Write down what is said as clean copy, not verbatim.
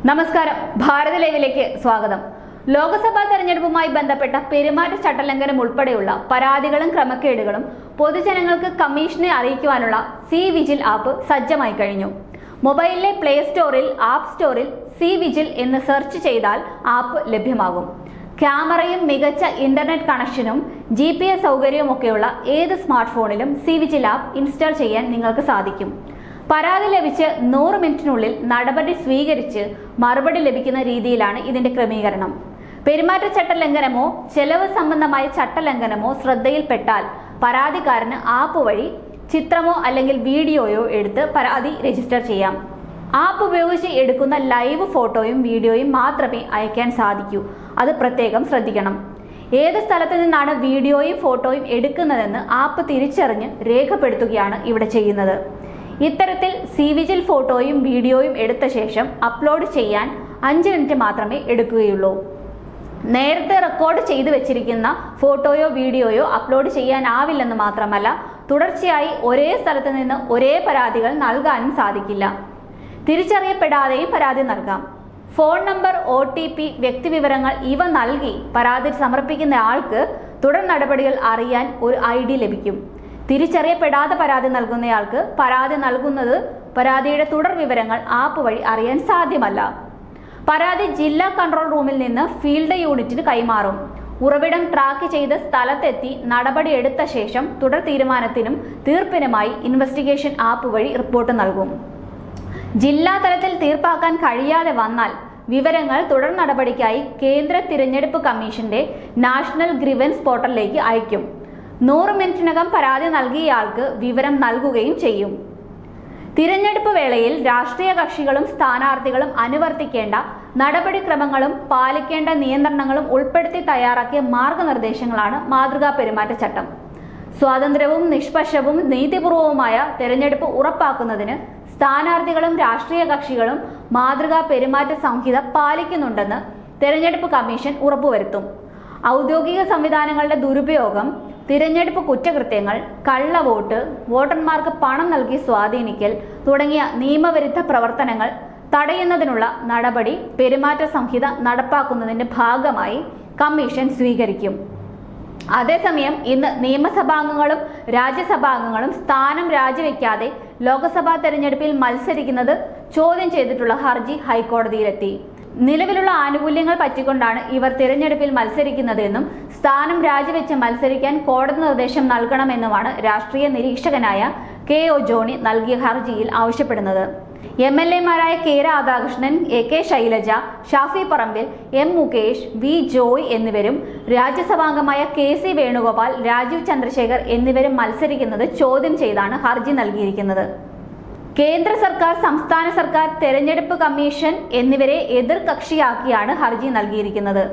നമസ്കാരം, ഭാരത ലൈവിലേക്ക് സ്വാഗതം. ലോക്സഭാ തെരഞ്ഞെടുപ്പുമായി ബന്ധപ്പെട്ട പെരുമാറ്റച്ചട്ട ലംഘനം ഉൾപ്പെടെയുള്ള പരാതികളും ക്രമക്കേടുകളും പൊതുജനങ്ങൾക്ക് കമ്മീഷനെ അറിയിക്കുവാനുള്ള സി വിജിൽ ആപ്പ് സജ്ജമായി കഴിഞ്ഞു. മൊബൈലിലെ പ്ലേ സ്റ്റോറിൽ, ആപ്പ് സ്റ്റോറിൽ സി വിജിൽ എന്ന് സെർച്ച് ചെയ്താൽ ആപ്പ് ലഭ്യമാകും. ക്യാമറയും മികച്ച ഇന്റർനെറ്റ് കണക്ഷനും GPS സൗകര്യവുമൊക്കെയുള്ള ഏത് സ്മാർട്ട് ഫോണിലും സി വിജിൽ ആപ്പ് ഇൻസ്റ്റാൾ ചെയ്യാൻ നിങ്ങൾക്ക് സാധിക്കും. പരാതി ലഭിച്ച് 100 മിനിറ്റിനുള്ളിൽ നടപടി സ്വീകരിച്ച് മറുപടി ലഭിക്കുന്ന രീതിയിലാണ് ഇതിന്റെ ക്രമീകരണം. പെരുമാറ്റച്ചട്ട ലംഘനമോ ചെലവ് സംബന്ധമായ ചട്ടലംഘനമോ ശ്രദ്ധയിൽപ്പെട്ടാൽ പരാതിക്കാരന് ആപ്പ് വഴി ചിത്രമോ അല്ലെങ്കിൽ വീഡിയോയോ എടുത്ത് പരാതി രജിസ്റ്റർ ചെയ്യാം. ആപ്പ് ഉപയോഗിച്ച് എടുക്കുന്ന ലൈവ് ഫോട്ടോയും വീഡിയോയും മാത്രമേ അയക്കാൻ സാധിക്കൂ. അത് പ്രത്യേകം ശ്രദ്ധിക്കണം. ഏത് സ്ഥലത്ത് നിന്നാണ് വീഡിയോയും ഫോട്ടോയും എടുക്കുന്നതെന്ന് ആപ്പ് തിരിച്ചറിഞ്ഞ് രേഖപ്പെടുത്തുകയാണ് ഇവിടെ ചെയ്യുന്നത്. ഇത്തരത്തിൽ സി വിജിൽ ഫോട്ടോയും വീഡിയോയും എടുത്ത ശേഷം അപ്ലോഡ് ചെയ്യാൻ 5 മിനിറ്റ് മാത്രമേ എടുക്കുകയുള്ളൂ. നേരത്തെ റെക്കോർഡ് ചെയ്തു വെച്ചിരിക്കുന്ന ഫോട്ടോയോ വീഡിയോയോ അപ്ലോഡ് ചെയ്യാനാവില്ലെന്ന് മാത്രമല്ല, തുടർച്ചയായി ഒരേ സ്ഥലത്ത് നിന്ന് ഒരേ പരാതികൾ നൽകാനും സാധിക്കില്ല. തിരിച്ചറിയപ്പെടാതെയും പരാതി നൽകാം. ഫോൺ നമ്പർ, OTP, വ്യക്തിവിവരങ്ങൾ ഇവ നൽകി പരാതി സമർപ്പിക്കുന്ന ആൾക്ക് തുടർ നടപടികൾ അറിയാൻ ഒരു ID ലഭിക്കും. തിരിച്ചറിയപ്പെടാതെ പരാതി നൽകുന്നയാൾക്ക് പരാതി നൽകുന്നത് പരാതിയുടെ തുടർ വിവരങ്ങൾ ആപ്പ് വഴി അറിയാൻ സാധ്യമല്ല. പരാതി ജില്ലാ കൺട്രോൾ റൂമിൽ നിന്ന് ഫീൽഡ് യൂണിറ്റിന് കൈമാറും. ഉറവിടം ട്രാക്ക് ചെയ്ത് സ്ഥലത്തെത്തി നടപടി എടുത്ത ശേഷം തുടർ തീരുമാനത്തിനും തീർപ്പിനുമായി ഇൻവെസ്റ്റിഗേഷൻ ആപ്പ് വഴി റിപ്പോർട്ട് നൽകും. ജില്ലാ തലത്തിൽ തീർപ്പാക്കാൻ കഴിയാതെ വന്നാൽ വിവരങ്ങൾ തുടർ നടപടിക്കായി കേന്ദ്ര തിരഞ്ഞെടുപ്പ് കമ്മീഷന്റെ നാഷണൽ ഗ്രീവൻസ് പോർട്ടലിലേക്ക് അയക്കും. 100 മിനിറ്റിനകം പരാതി നൽകിയയാൾക്ക് വിവരം നൽകുകയും ചെയ്യും. തിരഞ്ഞെടുപ്പ് വേളയിൽ രാഷ്ട്രീയ കക്ഷികളും സ്ഥാനാർത്ഥികളും അനുവർത്തിക്കേണ്ട നടപടിക്രമങ്ങളും പാലിക്കേണ്ട നിയന്ത്രണങ്ങളും ഉൾപ്പെടുത്തി തയ്യാറാക്കിയ മാർഗനിർദ്ദേശങ്ങളാണ് മാതൃകാ പെരുമാറ്റച്ചട്ടം. സ്വാതന്ത്ര്യവും നിഷ്പക്ഷവും നീതിപൂർവവുമായ തെരഞ്ഞെടുപ്പ് ഉറപ്പാക്കുന്നതിന് സ്ഥാനാർത്ഥികളും രാഷ്ട്രീയ കക്ഷികളും മാതൃകാ പെരുമാറ്റ സംഹിത പാലിക്കുന്നുണ്ടെന്ന് തെരഞ്ഞെടുപ്പ് കമ്മീഷൻ ഉറപ്പുവരുത്തും. ഔദ്യോഗിക സംവിധാനങ്ങളുടെ ദുരുപയോഗം, തിരഞ്ഞെടുപ്പ് കുറ്റകൃത്യങ്ങൾ, കള്ളവോട്ട്, വോട്ടർമാർക്ക് പണം നൽകി സ്വാധീനിക്കൽ തുടങ്ങിയ നിയമവിരുദ്ധ പ്രവർത്തനങ്ങൾ തടയുന്നതിനുള്ള നടപടി പെരുമാറ്റ സംഹിത നടപ്പാക്കുന്നതിന്റെ ഭാഗമായി കമ്മീഷൻ സ്വീകരിക്കും. അതേസമയം ഇന്ന് നിയമസഭാംഗങ്ങളും രാജ്യസഭാംഗങ്ങളും സ്ഥാനം രാജിവെക്കാതെ ലോക്സഭാ തെരഞ്ഞെടുപ്പിൽ മത്സരിക്കുന്നത് ചോദ്യം ചെയ്തിട്ടുള്ള ഹർജി ഹൈക്കോടതിയിലെത്തി. നിലവിലുള്ള ആനുകൂല്യങ്ങൾ പറ്റിക്കൊണ്ടാണ് ഇവർ തിരഞ്ഞെടുപ്പിൽ മത്സരിക്കുന്നതെന്നും സ്ഥാനം രാജിവെച്ച് മത്സരിക്കാൻ കോടതി നിർദ്ദേശം നൽകണമെന്നുമാണ് രാഷ്ട്രീയ നിരീക്ഷകനായ KO ജോണി നൽകിയ ഹർജിയിൽ ആവശ്യപ്പെടുന്നത്. MLA മാരായ K Radhakrishnan, AK Shailaja, Shafi Parambil, M Mukesh, V Joy എന്നിവരും രാജ്യസഭാംഗമായ KC വേണുഗോപാൽ, രാജീവ് ചന്ദ്രശേഖർ എന്നിവരും മത്സരിക്കുന്നത് ചോദ്യം ചെയ്താണ് ഹർജി നൽകിയിരിക്കുന്നത്. കേന്ദ്ര സർക്കാർ, സംസ്ഥാന സർക്കാർ, തെരഞ്ഞെടുപ്പ് കമ്മീഷൻ എന്നിവരെ എതിർ കക്ഷിയാക്കിയാണ് ഹർജി നൽകിയിരിക്കുന്നത്.